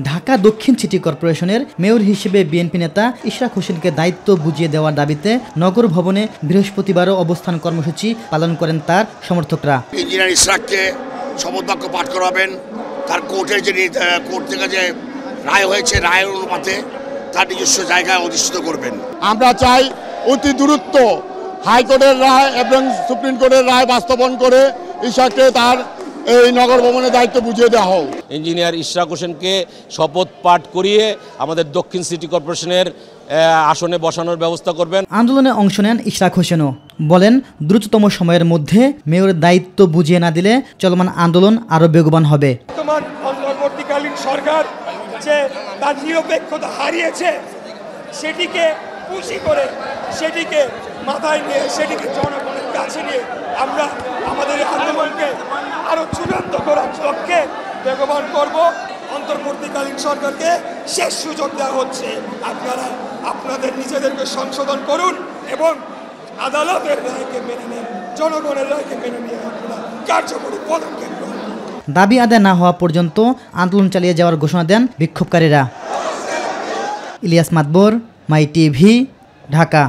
ঢাকা দক্ষিণ সিটি কর্পোরেশনের মেয়র হিসেবে বিএনপি নেতা ইশরাক হোসেনকে দায়িত্ব বুঝিয়ে দেওয়ার দাবিতে নগর ভবনে বৃহস্পতিবারও অবস্থান কর্মসূচি পালন করেন তার সমর্থকরা। ইঞ্জিনিয়ার ইশরাককে শপথ বাক্য পাঠ করাবেন, তার কোর্টের কোর্ট থেকে যে রায় হয়েছে রায়ের অনুপাতে তার নিজস্ব জায়গায় অধিষ্ঠিত করবেন। আমরা চাই অতি দ্রুত হাইকোর্টের রায় এবং সুপ্রিম কোর্টের রায় বাস্তবায়ন করে ইশরাককে তার এই নগর ভবনের দায়িত্ব বুঝিয়ে দেওয়া হোক। ইঞ্জিনিয়ার ইশরাক হোসেনকে শপথ পাঠ করিয়ে আমাদের দক্ষিণ সিটি কর্পোরেশনের আসনে বসানোর ব্যবস্থা করবেন। আন্দোলনে অংশ নেন ইশরাক হোসেনও, বলেন দ্রুততম সময়ের মধ্যে মেয়রের দায়িত্ব বুঝিয়ে না দিলে চলমান আন্দোলন আরও বেগবান হবে। বর্তমান অন্তর্বর্তীকালীন সরকার যে তার নিরপেক্ষতা হারিয়েছে সেটিকে পুঁজি করে, সেটিকে মাথায় নিয়ে, সেটিকে জনগণের কাছে নিয়ে আমরা আমাদের আন্দোলনকে আরো চূড়ান্ত করার লক্ষ্যে বেগবান করব। অন্তর্বর্তীকালীন সরকারকে শেষ সুযোগ দেওয়া হচ্ছে, আপনারা আপনাদের নিজেদেরকে সংশোধন করুন এবং আদালতের রায়কে মেনে নেন, জনগণের রায়কে মেনে নিয়ে আপনারা কার্যকরী পদক্ষেপ গ্রহণ করুন। দাবি আদায় না হওয়া পর্যন্ত আন্দোলন চালিয়ে যাওয়ার ঘোষণা দেন বিক্ষোভকারীরা। ইলিয়াস মাতবর, মাই টিভি, ঢাকা।